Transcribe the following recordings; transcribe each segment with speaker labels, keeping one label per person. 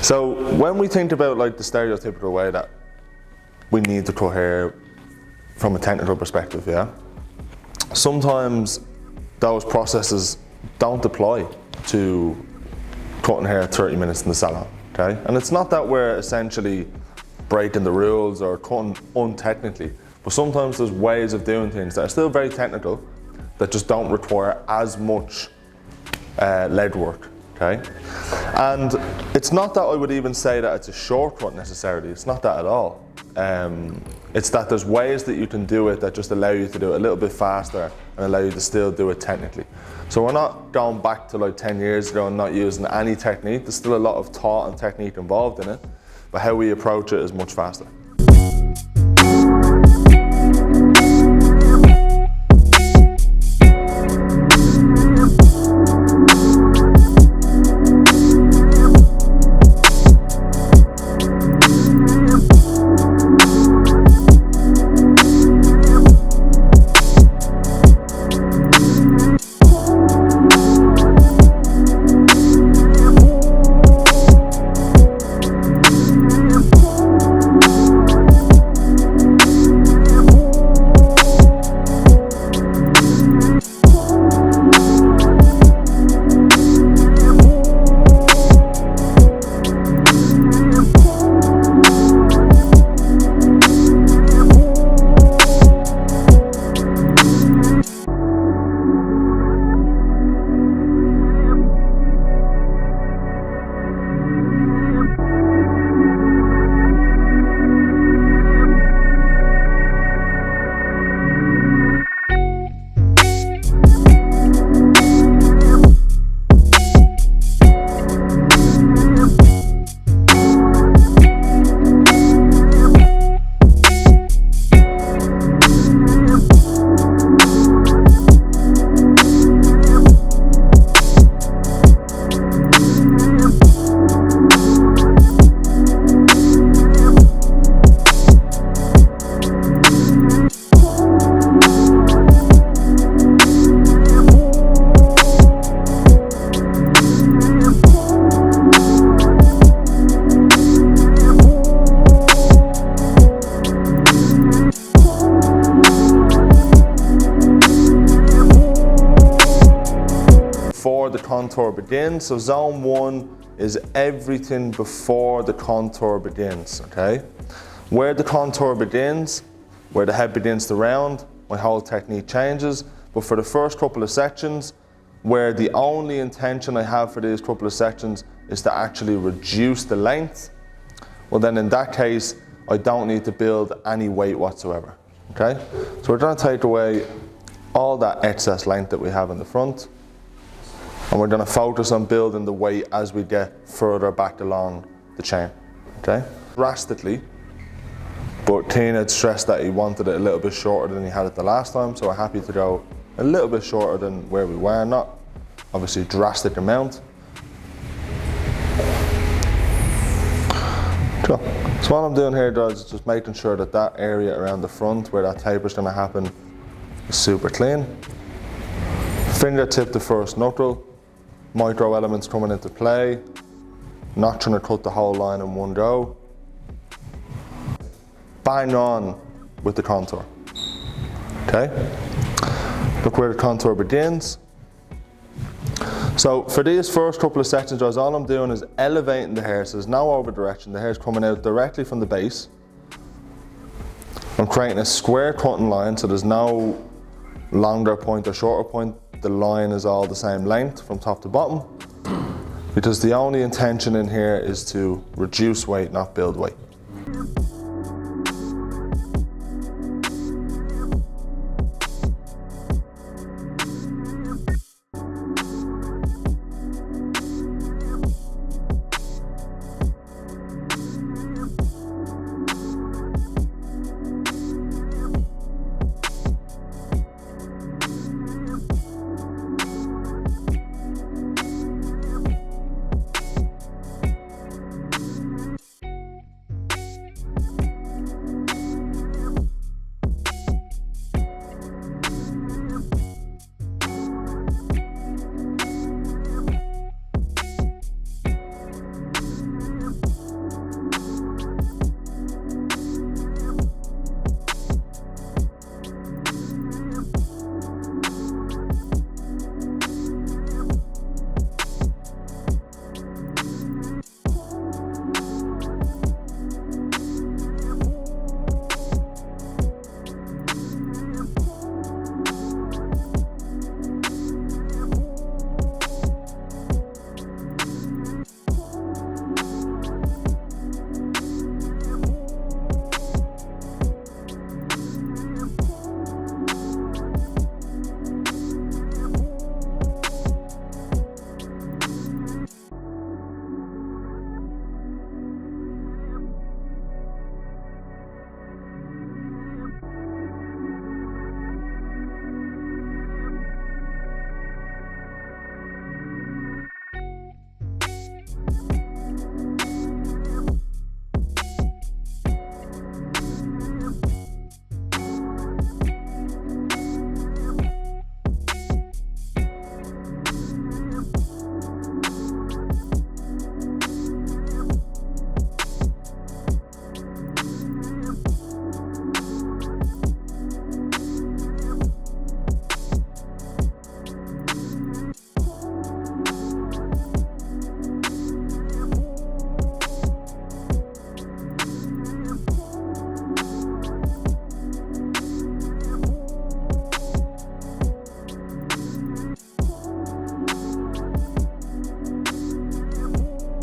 Speaker 1: So when we think about like the stereotypical way that we need to cut hair from a technical perspective, yeah, sometimes those processes don't apply to cutting hair 30 minutes in the salon, okay? And it's not that we're essentially breaking the rules or cutting untechnically, but sometimes there's ways of doing things that are still very technical that just don't require as much lead work, okay? And it's not that I would even say that it's a shortcut necessarily, it's not that at all. It's that there's ways that you can do it that just allow you to do it a little bit faster and allow you to still do it technically. So we're not going back to like 10 years ago and not using any technique. There's still a lot of thought and technique involved in it, but how we approach it is much faster. Before the contour begins, so zone 1 is everything before the contour begins, okay? Where the contour begins, where the head begins to round, my whole technique changes, but for the first couple of sections, where the only intention I have for these couple of sections is to actually reduce the length, well then in that case, I don't need to build any weight whatsoever, okay? So we're going to take away all that excess length that we have in the front, and we're going to focus on building the weight as we get further back along the chain, okay? Drastically, but Keane had stressed that he wanted it a little bit shorter than he had it the last time, so we're happy to go a little bit shorter than where we were, not obviously drastic amount. Cool. So what I'm doing here, guys, is just making sure that that area around the front where that taper is going to happen is super clean. Fingertip to first knuckle, micro elements coming into play, not trying to cut the whole line in one go. Bang on with the contour, okay? Look where the contour begins. So for these first couple of sections, guys, all I'm doing is elevating the hair, so there's no over direction. The hair is coming out directly from the base. I'm creating a square cutting line, so there's no longer point or shorter point. The line is all the same length from top to bottom, because the only intention in here is to reduce weight, not build weight.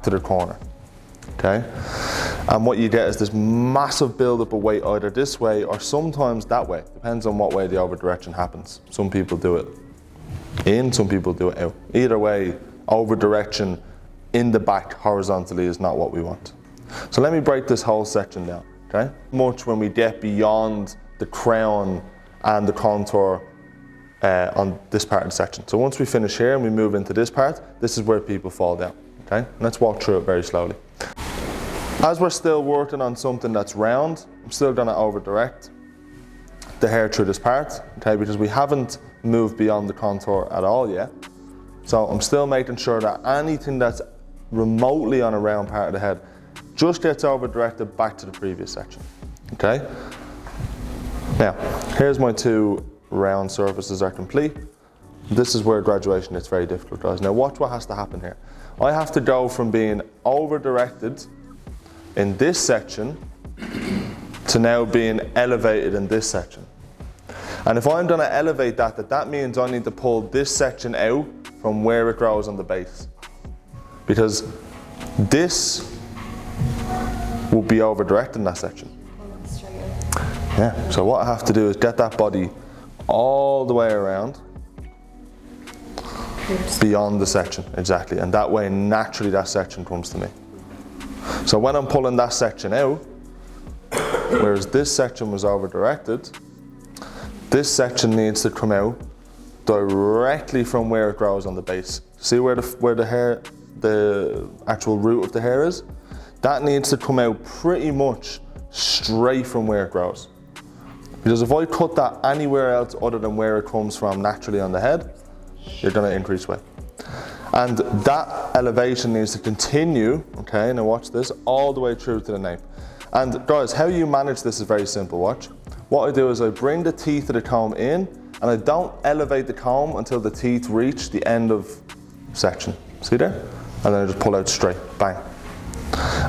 Speaker 1: to the corner, okay? And what you get is this massive buildup of weight either this way or sometimes that way. Depends on what way the over direction happens. Some people do it in, some people do it out. Either way, over direction in the back horizontally is not what we want. So let me break this whole section down, okay? Much when we get beyond the crown and the contour on this part of the section. So once we finish here and we move into this part, this is where people fall down, okay? Let's walk through it very slowly. As we're still working on something that's round, I'm still gonna over direct the hair through this part, okay? Because we haven't moved beyond the contour at all yet. So I'm still making sure that anything that's remotely on a round part of the head just gets over directed back to the previous section, okay? Now, here's my two round surfaces are complete. This is where graduation is very difficult, guys. Now watch what has to happen here. I have to go from being over directed in this section to now being elevated in this section. And if I'm gonna elevate that means I need to pull this section out from where it grows on the base. Because this will be over directed in that section. Yeah, so what I have to do is get that body all the way around beyond the section, exactly. And that way, naturally, that section comes to me. So when I'm pulling that section out, whereas this section was over directed, this section needs to come out directly from where it grows on the base. See where the hair, the actual root of the hair is? That needs to come out pretty much straight from where it grows. Because if I cut that anywhere else other than where it comes from naturally on the head, you're gonna increase weight. And that elevation needs to continue, okay, now watch this, all the way through to the nape. And guys, how you manage this is very simple, watch. What I do is I bring the teeth of the comb in, and I don't elevate the comb until the teeth reach the end of section. See there? And then I just pull out straight, bang.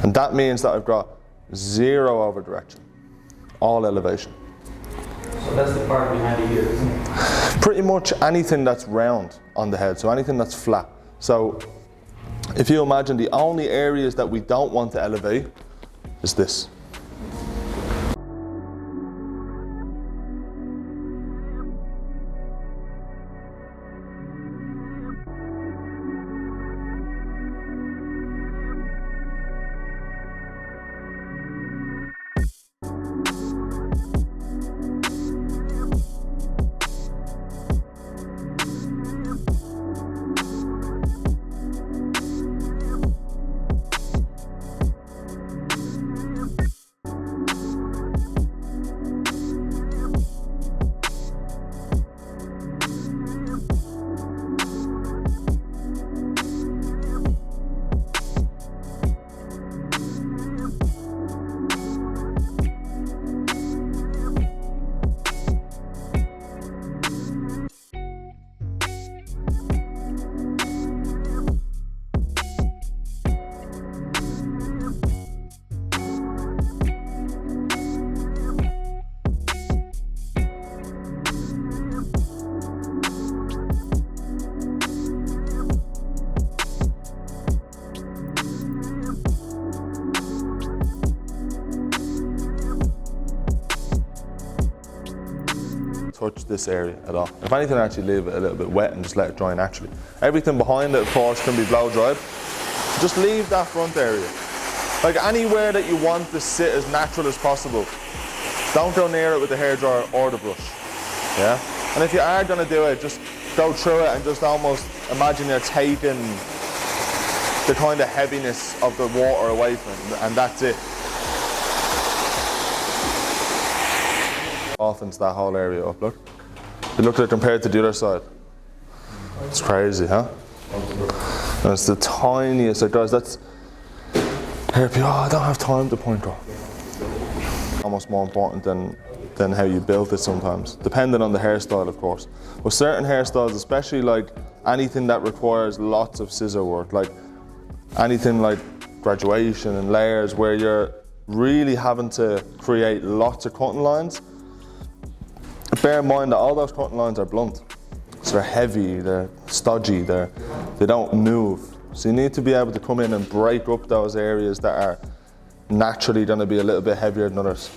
Speaker 1: And that means that I've got zero over direction, all elevation.
Speaker 2: So that's the part behind the ear, isn't it?
Speaker 1: Pretty much anything that's round on the head, so anything that's flat. So if you imagine the only areas that we don't want to elevate is this. Touch this area at all. If anything, actually leave it a little bit wet and just let it dry naturally. Everything behind it, of course, can be blow dried. Just leave that front area. Like anywhere that you want to sit as natural as possible. Don't go near it with the hairdryer or the brush. Yeah? And if you are going to do it, just go through it and just almost imagine you're taking the kind of heaviness of the water away from it, and that's it. Softens that whole area up, look. You look at it compared to the other side. It's crazy, huh? And it's the tiniest, like guys, that's, here, oh, I don't have time to point out. Almost more important than how you built it sometimes, depending on the hairstyle, of course. With certain hairstyles, especially like anything that requires lots of scissor work, like anything like graduation and layers where you're really having to create lots of cutting lines, bear in mind that all those cutting lines are blunt. So they're heavy, they're stodgy, they don't move. So you need to be able to come in and break up those areas that are naturally going to be a little bit heavier than others.